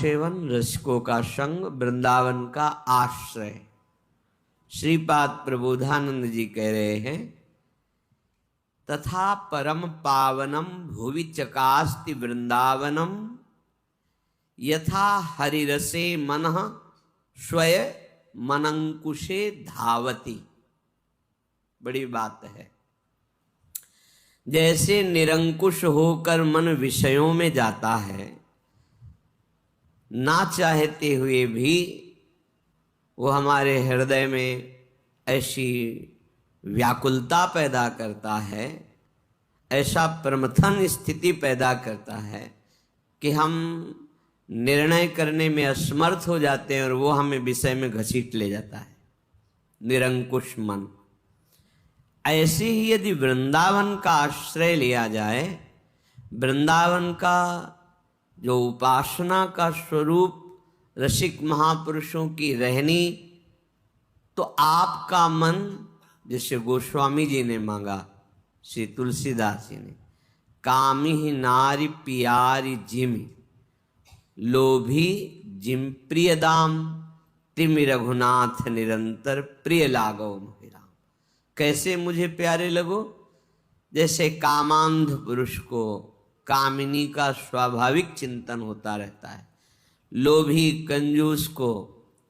Seven, रसिकों का संग, वृंदावन का आश्रय। श्रीपाद प्रबोधानंद जी कह रहे हैं, तथा परम पावनम भुवि चकास्ति वृंदावनम यथा हरिरसे मनः स्वय मनंकुशे धावति। बड़ी बात है। जैसे निरंकुश होकर मन विषयों में जाता है, ना चाहते हुए भी वो हमारे हृदय में ऐसी व्याकुलता पैदा करता है, ऐसा प्रमथन स्थिति पैदा करता है कि हम निर्णय करने में असमर्थ हो जाते हैं और वो हमें विषय में घसीट ले जाता है, निरंकुश मन। ऐसे ही यदि वृंदावन का आश्रय लिया जाए, वृंदावन का जो उपासना का स्वरूप रसिक महापुरुषों की रहनी, तो आपका मन, जैसे गोस्वामी जी ने मांगा, श्री तुलसीदास जी ने, कामी नारी पियारी जिमि लोभी जिम प्रिय दाम तिमि रघुनाथ निरंतर प्रिय लागो मोहिराम। कैसे मुझे प्यारे लगो? जैसे कामांध पुरुष को कामिनी का स्वाभाविक चिंतन होता रहता है, लोभी कंजूस को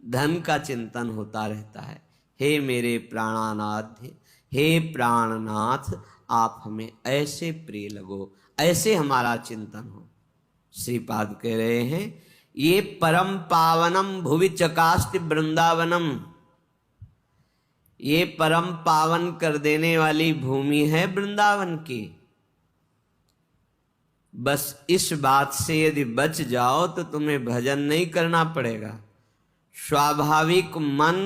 धन का चिंतन होता रहता है। हे मेरे प्राणानाथ, हे प्राणनाथ, आप हमें ऐसे प्रिय लगो, ऐसे हमारा चिंतन हो। श्रीपाद कह रहे हैं, ये परम पावनम भुवि चकास्ति वृंदावनम, ये परम पावन कर देने वाली भूमि है वृंदावन की। बस इस बात से यदि बच जाओ तो तुम्हें भजन नहीं करना पड़ेगा। स्वाभाविक मन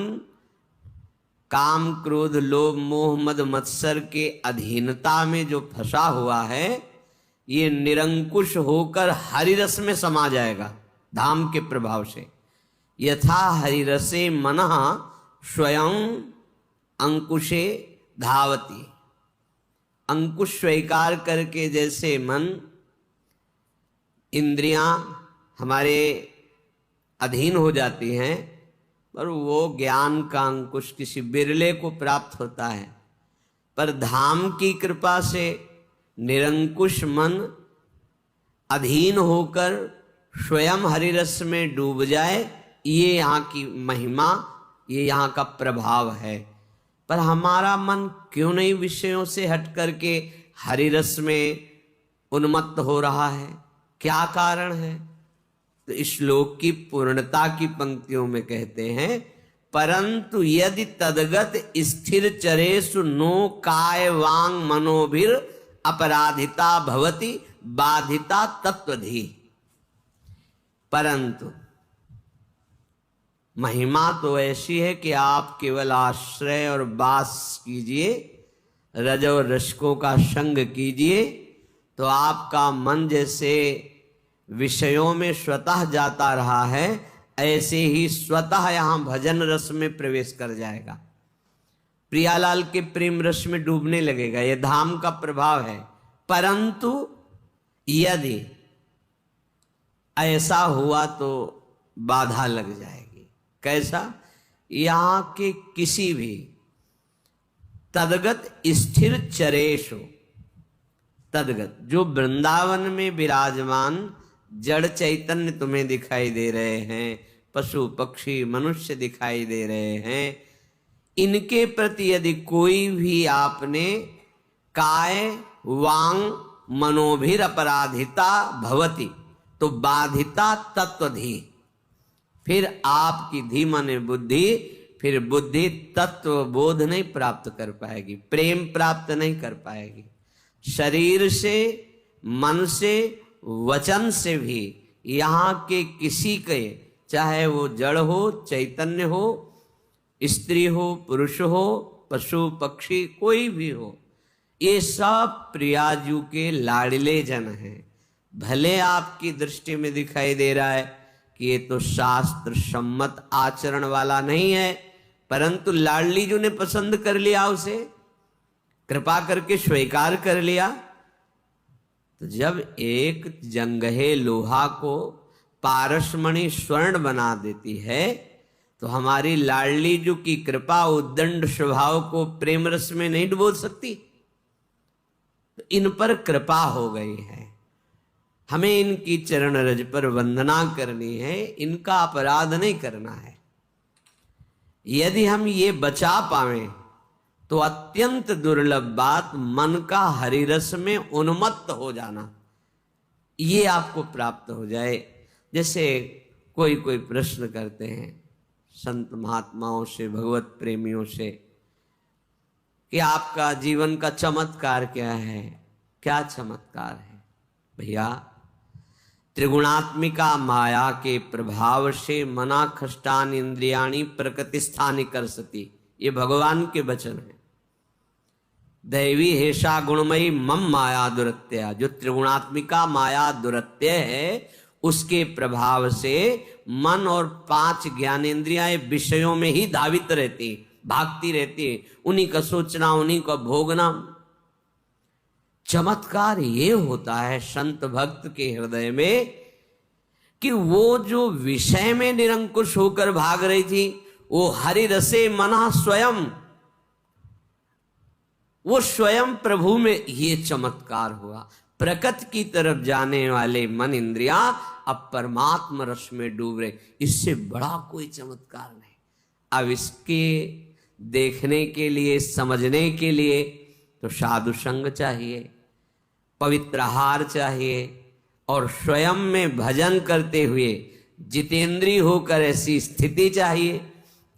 काम क्रोध लोभ मोह मद मत्सर के अधीनता में जो फंसा हुआ है, ये निरंकुश होकर हरिरस में समा जाएगा धाम के प्रभाव से। यथा हरिरसे मनः स्वयं अंकुशे धावती। अंकुश स्वीकार करके जैसे मन, इंद्रियां हमारे अधीन हो जाती हैं, पर वो ज्ञान का अंकुश किसी बिरले को प्राप्त होता है। पर धाम की कृपा से निरंकुश मन अधीन होकर स्वयं हरिरस में डूब जाए, ये यहाँ की महिमा, ये यहाँ का प्रभाव है। पर हमारा मन क्यों नहीं विषयों से हट करके हरिरस में उन्मत्त हो रहा है? क्या कारण है? तो इस श्लोक की पूर्णता की पंक्तियों में कहते हैं, परंतु यदि तदगत स्थिर चरेषु नो काय वांग मनोभिर अपराधिता भवति बाधिता तत्वधि। परंतु महिमा तो ऐसी है कि आप केवल आश्रय और वास कीजिए, रज और रसिकों का संग कीजिए, तो आपका मन जैसे विषयों में स्वतः जाता रहा है, ऐसे ही स्वतः यहाँ भजन रस में प्रवेश कर जाएगा, प्रियालाल के प्रेम रस में डूबने लगेगा। यह धाम का प्रभाव है। परंतु यदि ऐसा हुआ तो बाधा लग जाएगी। कैसा? यहाँ के किसी भी तदगत स्थिर चरेशो, तदगत जो वृंदावन में विराजमान जड़ चैतन्य तुम्हें दिखाई दे रहे हैं, पशु पक्षी मनुष्य दिखाई दे रहे हैं, इनके प्रति यदि कोई भी आपने काय वांग मनोभिर अपराधिता भवति, तो बाधिता तत्वधि, फिर आपकी धी माने बुद्धि, फिर बुद्धि तत्व बोध नहीं प्राप्त कर पाएगी, प्रेम प्राप्त नहीं कर पाएगी। शरीर से, मन से, वचन से भी यहाँ के किसी के, चाहे वो जड़ हो, चैतन्य हो, स्त्री हो, पुरुष हो, पशु पक्षी कोई भी हो, ये सब प्रियाजू के लाडले जन हैं। भले आपकी दृष्टि में दिखाई दे रहा है कि ये तो शास्त्र सम्मत आचरण वाला नहीं है, परंतु लाडली जी ने पसंद कर लिया, उसे कृपा करके स्वीकार कर लिया। तो जब एक जंगहे लोहा को पारसमणि स्वर्ण बना देती है, तो हमारी लाडली जू की कृपा उद्दंड स्वभाव को प्रेम रस में नहीं डुबो सकती। तो इन पर कृपा हो गई है, हमें इनकी चरण रज पर वंदना करनी है, इनका अपराध नहीं करना है। यदि हम ये बचा पावें तो अत्यंत दुर्लभ बात मन का हरिरस में उन्मत्त हो जाना, ये आपको प्राप्त हो जाए। जैसे कोई कोई प्रश्न करते हैं संत महात्माओं से, भगवत प्रेमियों से, कि आपका जीवन का चमत्कार क्या है? क्या चमत्कार है? भैया, त्रिगुणात्मिका माया के प्रभाव से मना खष्टान इंद्रियाणी प्रकृति स्थानी कर सती, ये भगवान के वचन है। दैवी हेषा गुणमयी मम माया दुरत्या, जो त्रिगुणात्मिका माया दुरत्य है, उसके प्रभाव से मन और 5 ज्ञानेंद्रियां विषयों में ही धावित रहती, भागती रहती, उन्हीं का सोचना, उन्हीं का भोगना। चमत्कार ये होता है संत भक्त के हृदय में कि वो जो विषय में निरंकुश होकर भाग रही थी, वो हरि रसे मना स्वयं, वो स्वयं प्रभु में ये चमत्कार हुआ। प्रकृति की तरफ जाने वाले मन इंद्रियां अब परमात्मा रस में डूब रहे, इससे बड़ा कोई चमत्कार नहीं। अब इसके देखने के लिए, समझने के लिए तो साधु संग चाहिए, पवित्र आहार चाहिए, और स्वयं में भजन करते हुए जितेंद्रिय होकर ऐसी स्थिति चाहिए।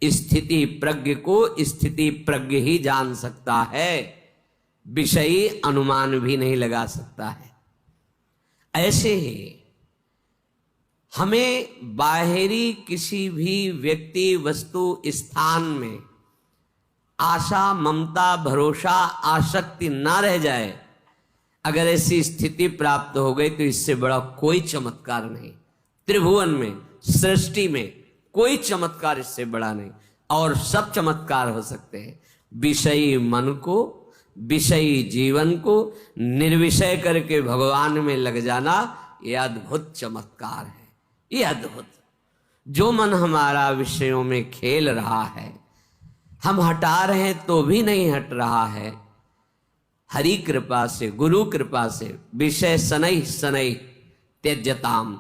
स्थिति प्रज्ञ को स्थिति प्रज्ञ ही जान सकता है, विषयी अनुमान भी नहीं लगा सकता है। ऐसे ही हमें बाहरी किसी भी व्यक्ति, वस्तु, स्थान में आशा, ममता, भरोसा, आसक्ति ना रह जाए। अगर ऐसी स्थिति प्राप्त हो गई तो इससे बड़ा कोई चमत्कार नहीं। त्रिभुवन में, सृष्टि में कोई चमत्कार इससे बड़ा नहीं। और सब चमत्कार हो सकते हैं। विषयी मन को, विषयी जीवन को निर्विषय करके भगवान में लग जाना, यह अद्भुत चमत्कार है। ये अद्भुत, जो मन हमारा विषयों में खेल रहा है, हम हटा रहे हैं तो भी नहीं हट रहा है, हरि कृपा से, गुरु कृपा से विषय शनै शनै त्यज्यताम,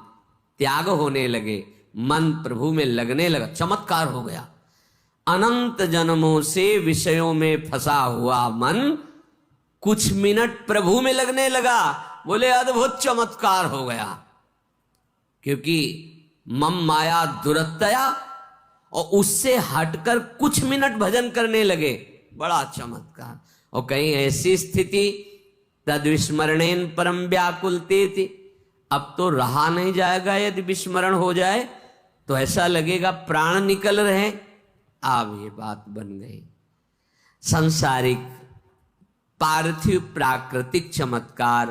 त्याग होने लगे, मन प्रभु में लगने लगा, चमत्कार हो गया। अनंत जन्मों से विषयों में फंसा हुआ मन कुछ मिनट प्रभु में लगने लगा, बोले अद्भुत चमत्कार हो गया। क्योंकि मम माया दुरत्या, और उससे हटकर कुछ मिनट भजन करने लगे, बड़ा चमत्कार। और कहीं ऐसी स्थिति तद विस्मरणेन परम व्याकुलते थी, अब तो रहा नहीं जाएगा, यदि विस्मरण हो जाए तो ऐसा लगेगा प्राण निकल रहे। अब ये बात बन गई। सांसारिक, पार्थिव, प्राकृतिक चमत्कार,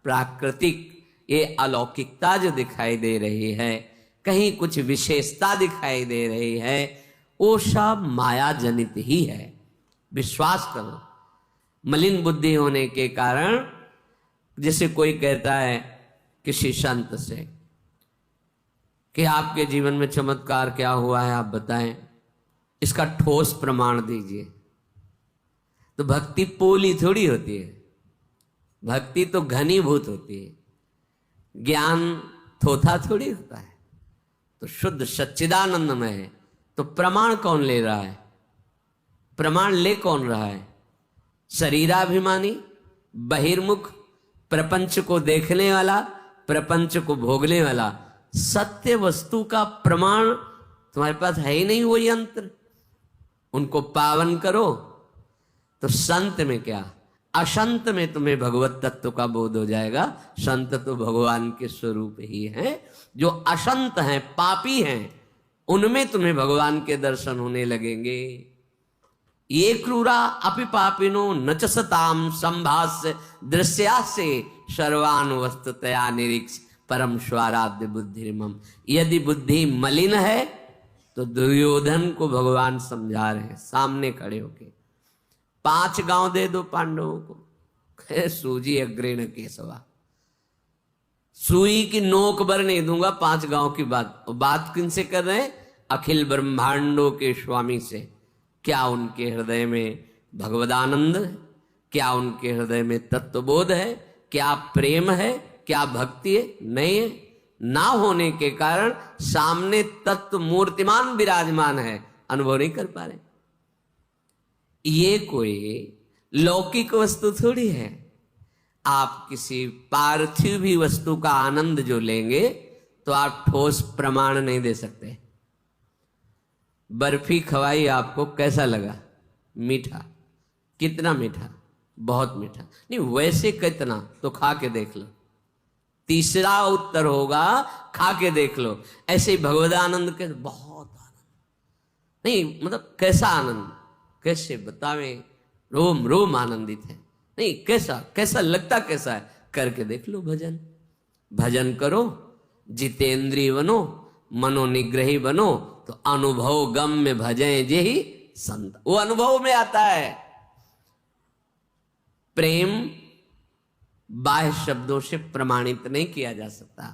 प्राकृतिक ये अलौकिकता जो दिखाई दे रही है, कहीं कुछ विशेषता दिखाई दे रही है, वो सब माया जनित ही है। विश्वास करो। मलिन बुद्धि होने के कारण, जैसे कोई कहता है किसी संत से कि आपके जीवन में चमत्कार क्या हुआ है, आप बताएं, इसका ठोस प्रमाण दीजिए। तो भक्ति पोली थोड़ी होती है, भक्ति तो घनीभूत होती है, ज्ञान थोथा थोड़ी होता है। तो शुद्ध सच्चिदानंदमय है, तो प्रमाण कौन ले रहा है? प्रमाण ले कौन रहा है? शरीराभिमानी, बहिर्मुख, प्रपंच को देखने वाला, प्रपंच को भोगने वाला। सत्य वस्तु का प्रमाण तुम्हारे पास है ही नहीं, वो यंत्र। उनको पावन करो तो संत में क्या, असंत में तुम्हें भगवत तत्व का बोध हो जाएगा। संत तो भगवान के स्वरूप ही हैं। जो असंत हैं, पापी हैं, उनमें तुम्हें भगवान के दर्शन होने लगेंगे। ये क्रूरा अपि पापिनो न च सताम संभास्य दृश्यासे सर्वान वस्तुतया निरीक्ष परम स्वाराध्य बुद्धिर्मम। यदि बुद्धि मलिन है तो दुर्योधन को भगवान समझा रहे हैं सामने खड़े होके, 5 गांव दे दो पांडवों को, सूजी अग्रेण केशवा। सुई की नोक भर नहीं दूंगा 5 गांव की बात। बात किनसे कर रहे हैं? अखिल ब्रह्मांडों के स्वामी से। क्या उनके हृदय में भगवदानंद है? क्या उनके हृदय में तत्वबोध है? क्या प्रेम है? क्या भक्ति है? नहीं है। ना होने के कारण सामने तत्व मूर्तिमान विराजमान है, अनुभव नहीं कर पा रहे। ये कोई लौकिक वस्तु थोड़ी है। आप किसी पार्थिव वस्तु का आनंद जो लेंगे तो आप ठोस प्रमाण नहीं दे सकते। बर्फी खवाई आपको, कैसा लगा? मीठा। कितना मीठा? बहुत मीठा। नहीं, वैसे कितना? तो खा के देख लो। तीसरा उत्तर होगा खा के देख लो। ऐसे ही भगवदानंद के बहुत आनंद। नहीं मतलब कैसा आनंद, कैसे बतावें? रोम रोम आनंदित है। नहीं, कैसा कैसा लगता कैसा है? करके देख लो। भजन भजन करो, जितेंद्रिय बनो, मनोनिग्रही बनो, तो अनुभव गम में भजें जे ही संत। वो अनुभव में आता है। प्रेम बाह्य शब्दों से प्रमाणित नहीं किया जा सकता।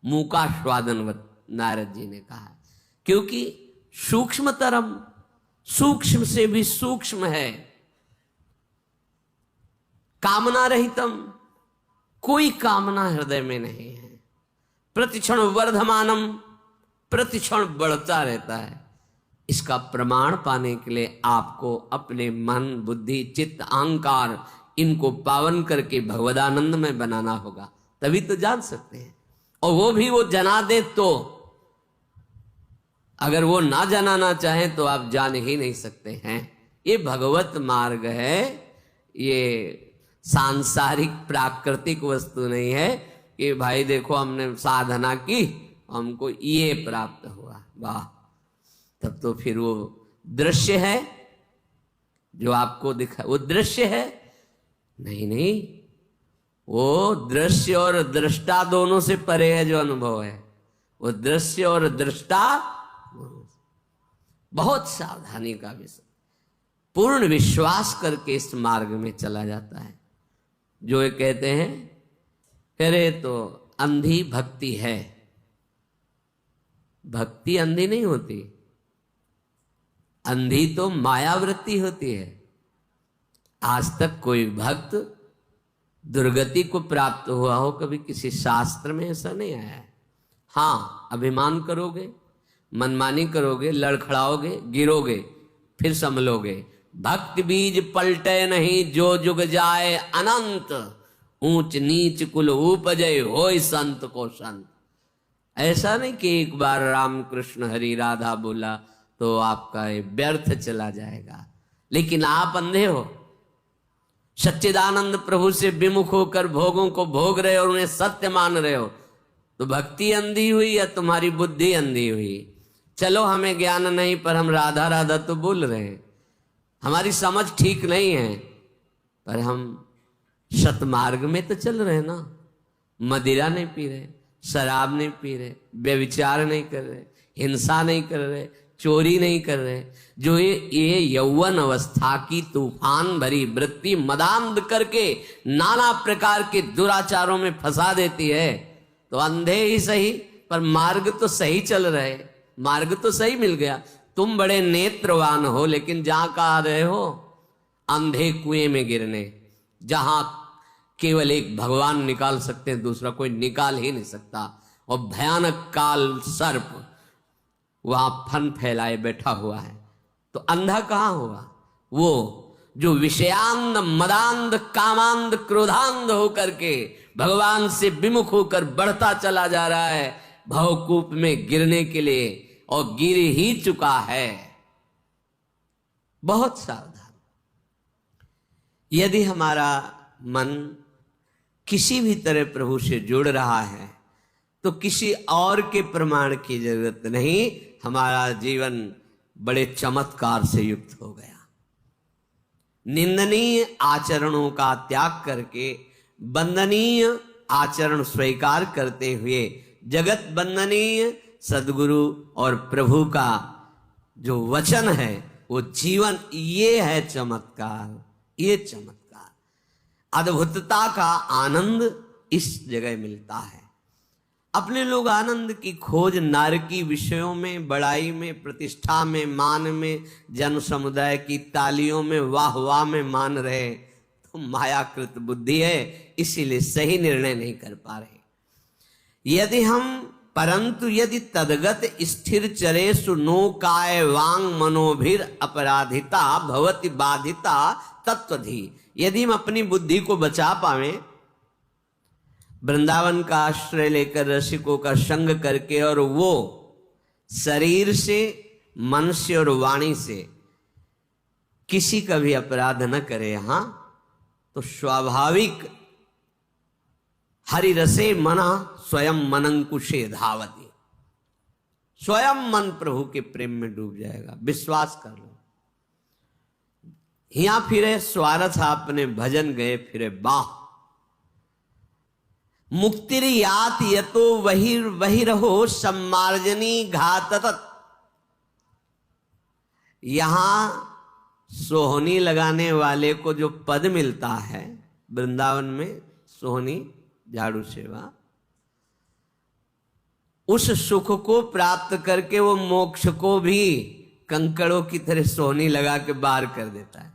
मूकास्वादनवत नारद जी ने कहा, क्योंकि सूक्ष्मतरम, सूक्ष्म से भी सूक्ष्म है। कामना रहितम, कोई कामना हृदय में नहीं है। प्रतिक्षण वर्धमानम, प्रतिक्षण बढ़ता रहता है। इसका प्रमाण पाने के लिए आपको अपने मन, बुद्धि, चित्त, अहंकार इनको पावन करके भगवदानंद में बनाना होगा, तभी तो जान सकते हैं। और वो भी वो जना दे तो। अगर वो ना जनाना चाहे तो आप जान ही नहीं सकते हैं। ये भगवत मार्ग है। ये सांसारिक प्राकृतिक वस्तु नहीं है कि भाई देखो हमने साधना की, हमको ये प्राप्त हुआ। वाह, तब तो फिर वो दृश्य है जो आपको दिखा, वो दृश्य है। नहीं नहीं, वो दृश्य और दृष्टा दोनों से परे है जो अनुभव है। वो दृश्य और दृष्टा बहुत सावधानी का विषय। पूर्ण विश्वास करके इस मार्ग में चला जाता है। जो ये कहते हैं अरे तो अंधी भक्ति है। भक्ति अंधी नहीं होती, अंधी तो मायावृत्ति होती है। आज तक कोई भक्त दुर्गति को प्राप्त हुआ हो कभी किसी शास्त्र में ऐसा नहीं आया है। हाँ, अभिमान करोगे, मनमानी करोगे, लड़खड़ाओगे, गिरोगे, फिर संभलोगे। भक्ति बीज पलटे नहीं, जो जुग जाए अनंत। ऊंच नीच कुल उपजय, होय संत को संत। ऐसा नहीं कि एक बार राम कृष्ण हरि राधा बोला तो आपका ये व्यर्थ चला जाएगा। लेकिन आप अंधे हो, सच्चिदानंद प्रभु से विमुख होकर भोगों को भोग रहे हो और उन्हें सत्य मान रहे हो, तो भक्ति अंधी हुई या तुम्हारी बुद्धि अंधी हुई? चलो हमें ज्ञान नहीं, पर हम राधा राधा तो बोल रहे हैं। हमारी समझ ठीक नहीं है, पर हम सतमार्ग में तो चल रहे हैं ना। मदिरा नहीं पी रहे, शराब नहीं पी रहे, व्यभिचार नहीं कर रहे, हिंसा नहीं कर रहे, चोरी नहीं कर रहे। जो ये यौवन अवस्था की तूफान भरी वृत्ति मदांध करके नाना प्रकार के दुराचारों में फंसा देती है, तो अंधे ही सही पर मार्ग तो सही चल रहे, मार्ग तो सही मिल गया। तुम बड़े नेत्रवान हो, लेकिन जहां कहा रहे हो अंधे कुएं में गिरने, जहां केवल एक भगवान निकाल सकते हैं, दूसरा कोई निकाल ही नहीं सकता। और भयानक काल सर्प वहां फन फैलाए बैठा हुआ है, तो अंधा कहां हुआ? वो जो विषयांध, मदांध, कामांध, क्रोधांध होकर के भगवान से विमुख होकर बढ़ता चला जा रहा है भवकूप में गिरने के लिए, और गिर ही चुका है। बहुत सावधान। यदि हमारा मन किसी भी तरह प्रभु से जुड़ रहा है तो किसी और के प्रमाण की जरूरत नहीं। हमारा जीवन बड़े चमत्कार से युक्त हो गया। निंदनीय आचरणों का त्याग करके वंदनीय आचरण स्वीकार करते हुए जगत वंदनीय सद्गुरु और प्रभु का जो वचन है वो जीवन, ये है चमत्कार। ये चमत्कार, अद्भुतता का आनंद इस जगह मिलता है। अपने लोग आनंद की खोज नारकी विषयों में, बड़ाई में, प्रतिष्ठा में, मान में, जन समुदाय की तालियों में, वाह वाह में मान रहे, तो मायाकृत बुद्धि है, इसीलिए सही निर्णय नहीं कर पा रहे। यदि तदगत स्थिर चरेषु नो काय वांग मनोभिर अपराधिता भवति बाधिता तत्वधि। यदि हम अपनी बुद्धि को बचा पावे, वृंदावन का आश्रय लेकर रसिकों का संग करके, और वो शरीर से, मन से और वाणी से किसी का भी अपराध न करे, हाँ, तो स्वाभाविक हरिरसे मना स्वयं मनंकुशे धावती, स्वयं मन प्रभु के प्रेम में डूब जाएगा। विश्वास कर लो। हिया फिरे स्वार्थ आपने भजन गए फिरे बाह। मुक्तिर यात यतो वही रहो सम्मार्जनी घातत। यहां सोहनी लगाने वाले को जो पद मिलता है वृंदावन में, सोहनी झाड़ू सेवा, उस सुख को प्राप्त करके वो मोक्ष को भी कंकड़ों की तरह सोहनी लगा के बाहर कर देता है।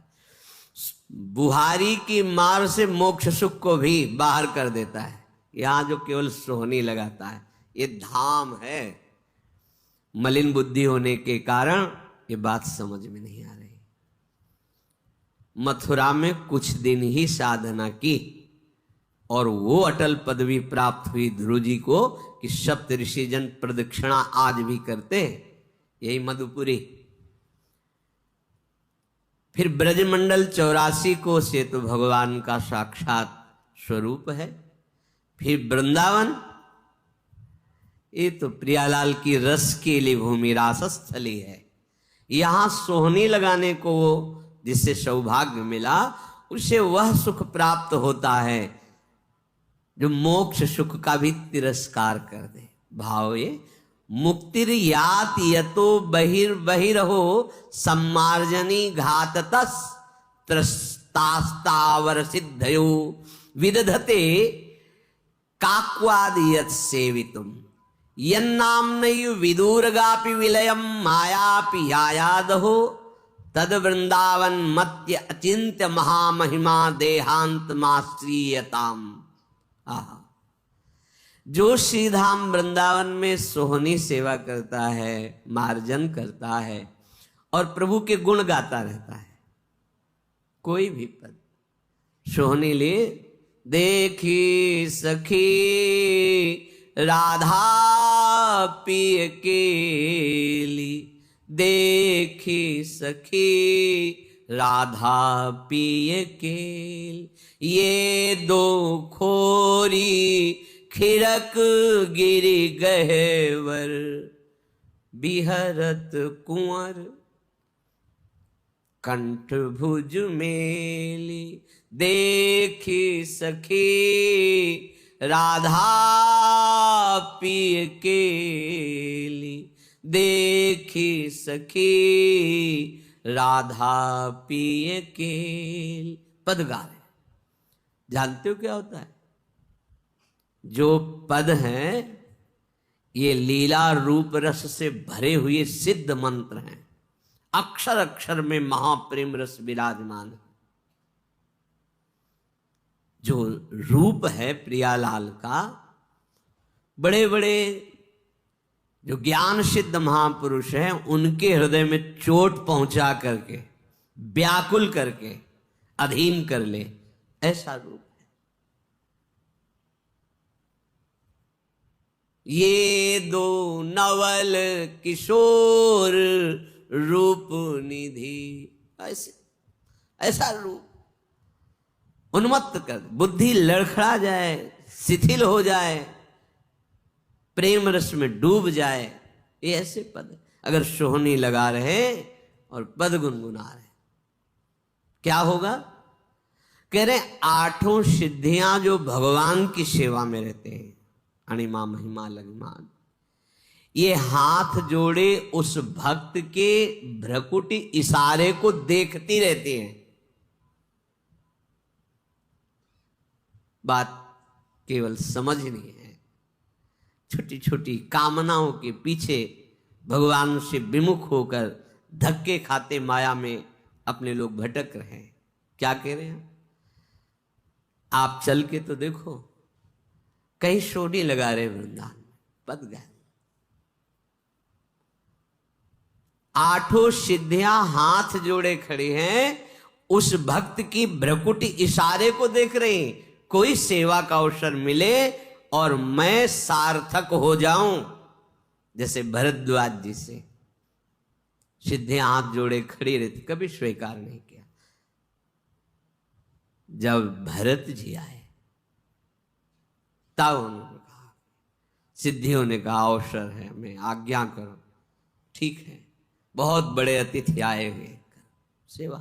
बुहारी की मार से मोक्ष सुख को भी बाहर कर देता है। यहां जो केवल सोहनी लगाता है, ये धाम है। मलिन बुद्धि होने के कारण ये बात समझ में नहीं आ रही। मथुरा में कुछ दिन ही साधना की और वो अटल पदवी प्राप्त हुई ध्रुव जी को कि सप्त ऋषिजन प्रदक्षिणा आज भी करते, यही मधुपुरी। फिर ब्रजमंडल 84 को से तो भगवान का साक्षात स्वरूप है। फिर वृंदावन, ये तो प्रियालाल की रस के लिए भूमि, रासस्थली है। यहां सोहनी लगाने को वो जिससे सौभाग्य मिला, उसे वह सुख प्राप्त होता है जो मोक्ष सुख का भी तिरस्कार कर दे। भाव ये मुक्तिर यात यतो बहिरहो सम्मार्जनी घाततस त्रस्तास्तावर सिद्धयो विदधते काक्वाद यत् सेवितुम यन्नाम्नयु विदूरगापि विलयम मायापि यायादहो तद वृंदावन मत्य अचिंत्य महामहिमा देहांत माश्रीयताम। जो श्रीधाम वृंदावन में सोहनी सेवा करता है, मार्जन करता है और प्रभु के गुण गाता रहता है, कोई भी पद सोहनी ले, देखी सखी राधा पिय केली, देखी सखी राधा पिय केल, ये दो खोरी खिड़क गिरी गहेवर बिहरत कुंवर कंठ भुज मेली। देखी सखी राधा पिय केली, देखी सखी राधा पिय केल। पद गा रहे, जानते हो क्या होता है? जो पद हैं ये लीला रूप रस से भरे हुए सिद्ध मंत्र हैं। अक्षर अक्षर में महाप्रेम रस विराजमान है। जो रूप है प्रियालाल का, बड़े बड़े जो ज्ञान सिद्ध महापुरुष हैं उनके हृदय में चोट पहुंचा करके, व्याकुल करके अधीन कर ले, ऐसा रूप है। ये दो नवल किशोर रूप निधि, ऐसा रूप उन्मत्त कर, बुद्धि लड़खड़ा जाए, शिथिल हो जाए, प्रेम रस में डूब जाए। ये ऐसे पद अगर सोहनी लगा रहे और पद गुनगुना रहे, क्या होगा? कह रहे आठों सिद्धियां जो भगवान की सेवा में रहते हैं, अणिमा महिमा लघिमान, ये हाथ जोड़े उस भक्त के भ्रकुटी इशारे को देखती रहती हैं। बात केवल समझनी है। छोटी छोटी कामनाओं के पीछे भगवान से विमुख होकर धक्के खाते माया में अपने लोग भटक रहे हैं। क्या कह रहे हैं? आप चल के तो देखो, कहीं शोडी लगा रहे वृंदावन, पद गए। 8 सिद्धियां हाथ जोड़े खड़ी हैं, उस भक्त की भ्रकुटी इशारे को देख रहे हैं। कोई सेवा का अवसर मिले और मैं सार्थक हो जाऊं, जैसे भरद्वाज जी से सिद्धियां हाथ जोड़े खड़ी रहती, कभी स्वीकार नहीं किया। जब भरत जी आए तब उन्होंने कहा, सिद्धियों ने कहा अवसर है, हमें आज्ञा करो। ठीक है, बहुत बड़े अतिथि आए हुए, सेवा।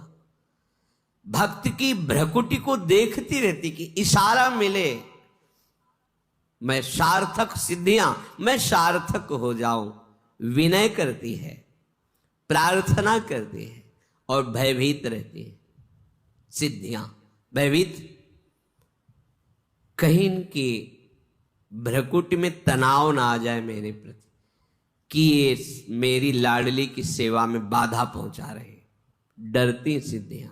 भक्त की भ्रकुटी को देखती रहती कि इशारा मिले, मैं सार्थक, सिद्धियां मैं सार्थक हो जाऊं। विनय करती है, प्रार्थना करती है और भयभीत रहती है। सिद्धियां भयभीत, कहीं इनकी भ्रकुटी में तनाव ना आ जाए मेरे प्रति कि ये मेरी लाडली की सेवा में बाधा पहुंचा रहे हैं। डरती सिद्धियां।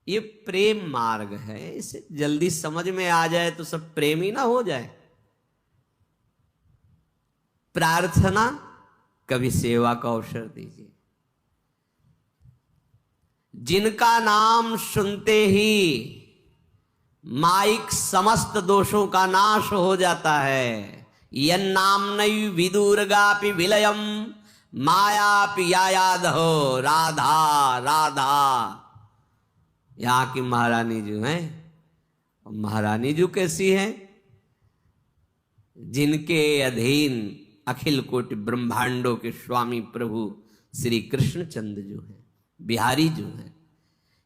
ये प्रेम मार्ग है, इसे जल्दी समझ में आ जाए तो सब प्रेम ही ना हो जाए। प्रार्थना, कभी सेवा का अवसर दीजिए। जिनका नाम सुनते ही माइक समस्त दोषों का नाश हो जाता है। यन्नाम्नैव विदुर्गापि विलयम मायापि यायादहो राधा राधा। यहाँ की महारानी जो है, महारानी जो कैसी है? जिनके अधीन अखिल कोटि ब्रह्मांडों के स्वामी प्रभु श्री कृष्णचंद्र जो है, बिहारी जो है।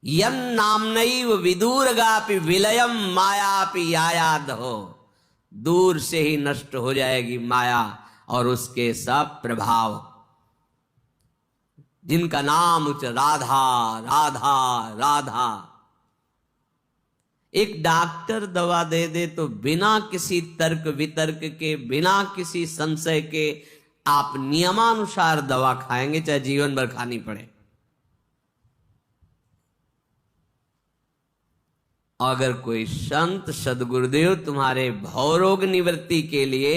यम नामनैव विदुर्गापि विलयम मायापि यायादहो। दूर से ही नष्ट हो जाएगी माया और उसके सब प्रभाव। जिनका नाम उच्च राधा राधा राधा। एक डॉक्टर दवा दे दे तो बिना किसी तर्क वितर्क के, बिना किसी संशय के आप नियमानुसार दवा खाएंगे, चाहे जीवन भर खानी पड़े। अगर कोई संत सदगुरुदेव तुम्हारे भवरोग निवृत्ति के लिए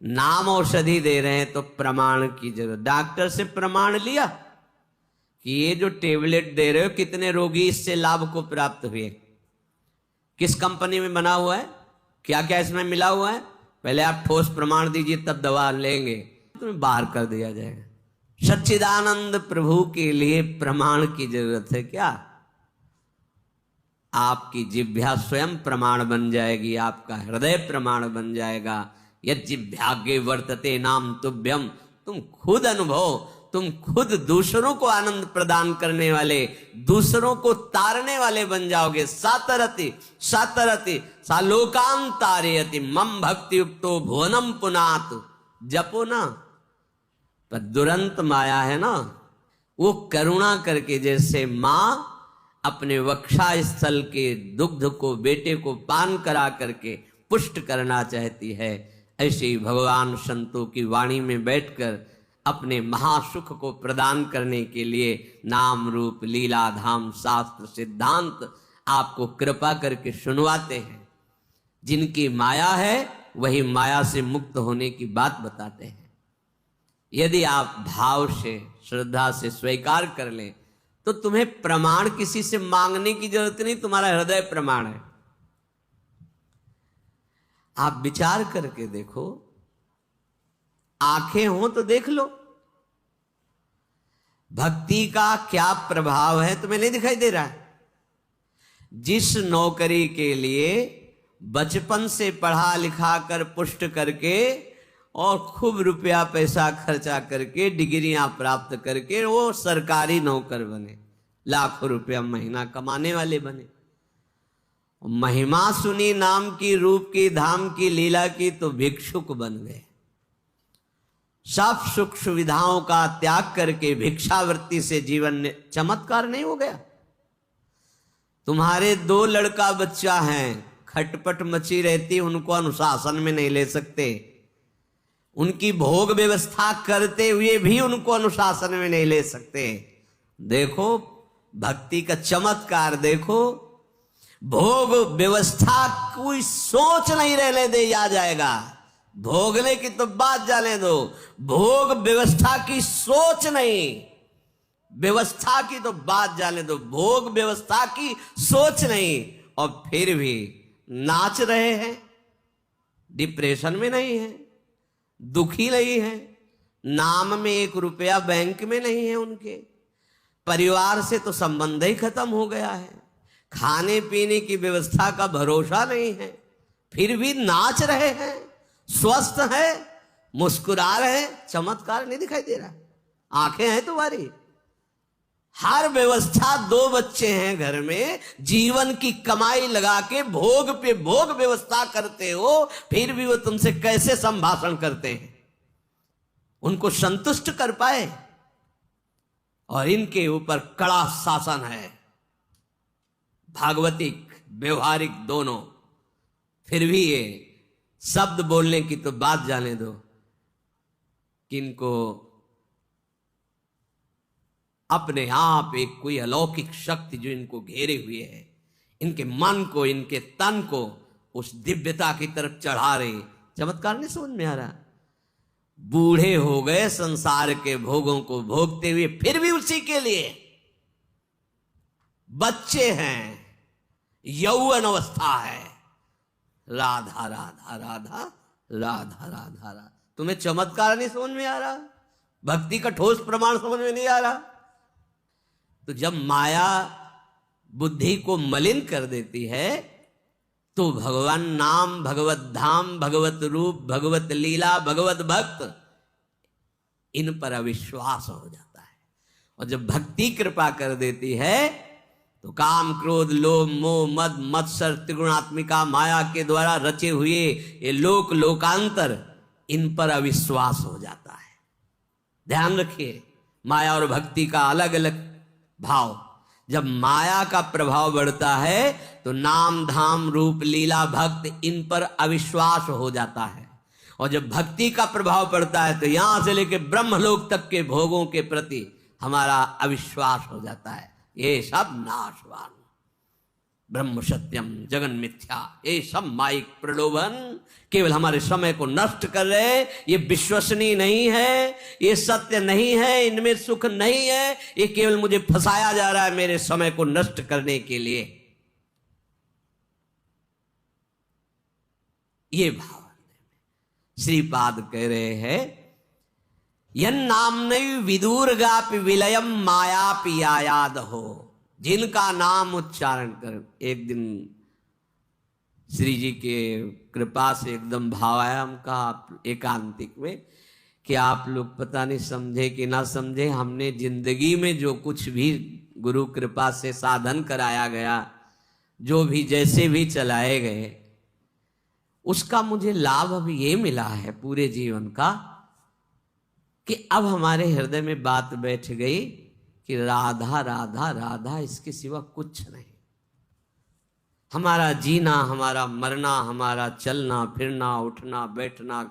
नाम औषधि दे रहे हैं तो प्रमाण की जरूरत। डॉक्टर से प्रमाण लिया कि ये जो टेबलेट दे रहे हो कितने रोगी इससे लाभ को प्राप्त हुए, किस कंपनी में बना हुआ है, क्या क्या इसमें मिला हुआ है। पहले आप ठोस प्रमाण दीजिए तब दवा लेंगे, तुम्हें बाहर कर दिया जाएगा। सच्चिदानंद प्रभु के लिए प्रमाण की जरूरत है क्या? आपकी जिह्वा स्वयं प्रमाण बन जाएगी, आपका हृदय प्रमाण बन जाएगा। यज्जिह्वाग्रे वर्तते नाम तुभ्यम। तुम खुद अनुभव, तुम खुद दूसरों को आनंद प्रदान करने वाले, दूसरों को तारने वाले बन जाओगे। सातरति सातरति सालोकान तारयति मम भक्ति युक्तो भुवनम पुनात। जपो ना, पर दुरंत माया है ना, वो करुणा करके जैसे माँ अपने वक्षा स्थल के दुग्ध को बेटे को पान करा करके पुष्ट करना चाहती है, ऐसे ही भगवान संतों की वाणी में बैठकर अपने महासुख को प्रदान करने के लिए नाम रूप लीला धाम शास्त्र सिद्धांत आपको कृपा करके सुनवाते हैं। जिनकी माया है वही माया से मुक्त होने की बात बताते हैं। यदि आप भाव से श्रद्धा से स्वीकार कर लें तो तुम्हें प्रमाण किसी से मांगने की जरूरत नहीं, तुम्हारा हृदय प्रमाण है। आप विचार करके देखो, आंखें हो तो देख लो, भक्ति का क्या प्रभाव है तुम्हें नहीं दिखाई दे रहा है? जिस नौकरी के लिए बचपन से पढ़ा लिखा कर पुष्ट करके और खूब रुपया पैसा खर्चा करके डिग्रियां प्राप्त करके वो सरकारी नौकर बने, लाखों रुपया महीना कमाने वाले बने, महिमा सुनी नाम की, रूप की, धाम की, लीला की, तो भिक्षुक बन गए। सब सुख सुविधाओं का त्याग करके भिक्षावृत्ति से जीवन चमत्कार नहीं हो गया? तुम्हारे 2 लड़का बच्चा हैं, खटपट मची रहती, उनको अनुशासन में नहीं ले सकते। उनकी भोग व्यवस्था करते हुए भी उनको अनुशासन में नहीं ले सकते। देखो भक्ति का चमत्कार, देखो भोग व्यवस्था कोई सोच नहीं रहने दे आ जाएगा। भोगने की तो बात जाने दो, भोग व्यवस्था की सोच नहीं, व्यवस्था की तो बात जाने दो, भोग व्यवस्था की सोच नहीं, और फिर भी नाच रहे हैं, डिप्रेशन में नहीं है, दुखी नहीं है, नाम में 1 रुपया बैंक में नहीं है, उनके परिवार से तो संबंध ही खत्म हो गया है, खाने पीने की व्यवस्था का भरोसा नहीं है, फिर भी नाच रहे हैं, स्वस्थ है, मुस्कुरा रहे हैं। चमत्कार नहीं दिखाई दे रहा? आंखें हैं तुम्हारी, हर व्यवस्था, 2 बच्चे हैं घर में, जीवन की कमाई लगा के भोग पे भोग व्यवस्था करते हो, फिर भी वो तुमसे कैसे संभाषण करते हैं? उनको संतुष्ट कर पाए? और इनके ऊपर कड़ा शासन है, भागवतिक व्यवहारिक दोनों। फिर भी ये शब्द बोलने की तो बात जाने दो कि इनको अपने आप एक कोई अलौकिक शक्ति जो इनको घेरे हुए है, इनके मन को, इनके तन को उस दिव्यता की तरफ चढ़ा रही। चमत्कार नहीं समझ में आ रहा? बूढ़े हो गए संसार के भोगों को भोगते हुए, फिर भी उसी के लिए बच्चे हैं, यौवन अवस्था है, राधा राधा राधा राधा राधा राधा। तुम्हें चमत्कार नहीं समझ में आ रहा? भक्ति का ठोस प्रमाण समझ में नहीं आ रहा? तो जब माया बुद्धि को मलिन कर देती है, तो भगवान नाम, भगवत धाम, भगवत रूप, भगवत लीला, भगवत भक्त, इन पर अविश्वास हो जाता है। और जब भक्ति कृपा कर देती है, तो काम, क्रोध, लोभ, मोह, मद, मत्सर, त्रिगुणात्मिका माया के द्वारा रचे हुए ये लोक लोकांतर, इन पर अविश्वास हो जाता है। ध्यान रखिए, माया और भक्ति का अलग अलग भाव। जब माया का प्रभाव बढ़ता है तो नाम, धाम, रूप, लीला, भक्त, इन पर अविश्वास हो जाता है। और जब भक्ति का प्रभाव पड़ता है तो यहां से लेकर ब्रह्मलोक तक के भोगों के प्रति हमारा अविश्वास हो जाता है। ये सब नाशवान, ब्रह्म सत्यम जगन मिथ्या, ये सब माइक प्रलोभन केवल हमारे समय को नष्ट कर रहे। ये विश्वसनीय नहीं है, ये सत्य नहीं है, इनमें सुख नहीं है, ये केवल मुझे फंसाया जा रहा है मेरे समय को नष्ट करने के लिए। ये भाव श्रीपाद कह रहे हैं, यन नामनैव विदुर्गापि विलयम मायापि यायाद हो। जिनका नाम उच्चारण कर, एक दिन श्री जी के कृपा से एकदम भाव आया हमका एकांतिक में कि आप लोग पता नहीं समझे कि ना समझे, हमने जिंदगी में जो कुछ भी गुरु कृपा से साधन कराया गया, जो भी जैसे भी चलाए गए, उसका मुझे लाभ अब ये मिला है पूरे जीवन का कि अब हमारे हृदय में बात बैठ गई कि राधा राधा राधा, इसके सिवा कुछ नहीं। हमारा जीना, हमारा मरना, हमारा चलना फिरना, उठना बैठना,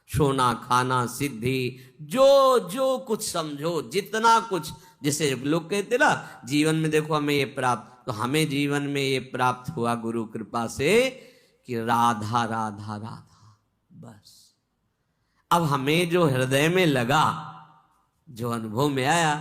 सोना खाना, सिद्धि, जो जो कुछ समझो, जितना कुछ, जैसे लोग कहते ना जीवन में देखो हमें ये प्राप्त, तो हमें जीवन में ये प्राप्त हुआ गुरु कृपा से कि राधा राधा राधा। बस अब हमें जो हृदय में लगा, जो अनुभव में आया,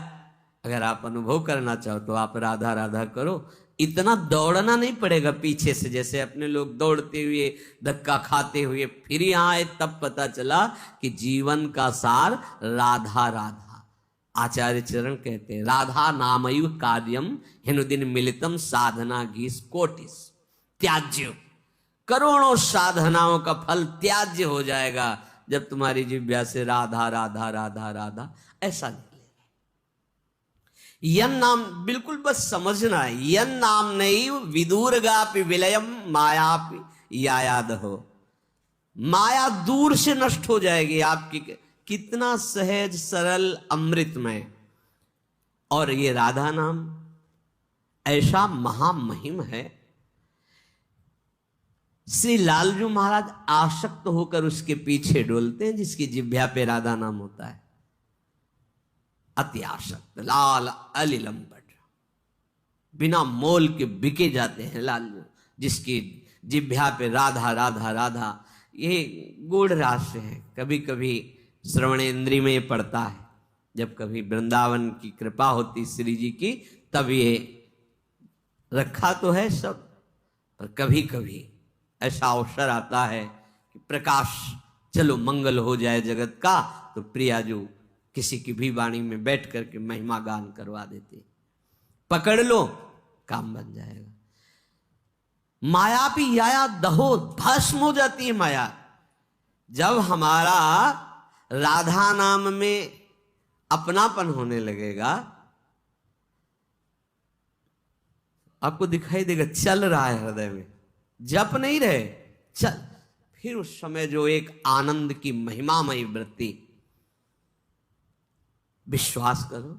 अगर आप अनुभव करना चाहो तो आप राधा राधा करो। इतना दौड़ना नहीं पड़ेगा पीछे से, जैसे अपने लोग दौड़ते हुए धक्का खाते हुए फिर यहाँ आए, तब पता चला कि जीवन का सार राधा राधा। आचार्य चरण कहते हैं, राधा नामयु कार्यम हिनुदिन मिलितम साधना घीस कोटिस त्याज्य। करोड़ों साधनाओं का फल त्याज्य हो जाएगा जब तुम्हारी जिह्वा से राधा राधा राधा राधा ऐसा निकलेगा। यन नाम, बिल्कुल बस समझना है, यन नाम नहीं विदुर्गापि विलयम मायापि यायाद हो। माया दूर से नष्ट हो जाएगी आपकी। कितना सहज सरल अमृतमय। और ये राधा नाम ऐसा महामहिम है, श्री लालजू महाराज आसक्त होकर उसके पीछे डोलते हैं, जिसकी जिह्वा पे राधा नाम होता है। अति आसक्त लाल अलिलंबट, बिना मोल के बिके जाते हैं लालजू, जिसकी जिह्वा पे राधा राधा राधा। ये गूढ़ रहस्य है, कभी कभी श्रवणेंद्रिय में पड़ता है। जब कभी वृंदावन की कृपा होती श्री जी की, तब ये रखा तो है सब, पर कभी कभी ऐसा अवसर आता है कि प्रकाश, चलो मंगल हो जाए जगत का, तो प्रियाजू किसी की भी वाणी में बैठ करके महिमा गान करवा देते। पकड़ लो, काम बन जाएगा। माया भी आया दहो, भस्म हो जाती है माया। जब हमारा राधा नाम में अपनापन होने लगेगा, आपको दिखाई देगा चल रहा है हृदय में, जप नहीं रहे, चल। फिर उस समय जो एक आनंद की महिमामयी वृत्ति, विश्वास करो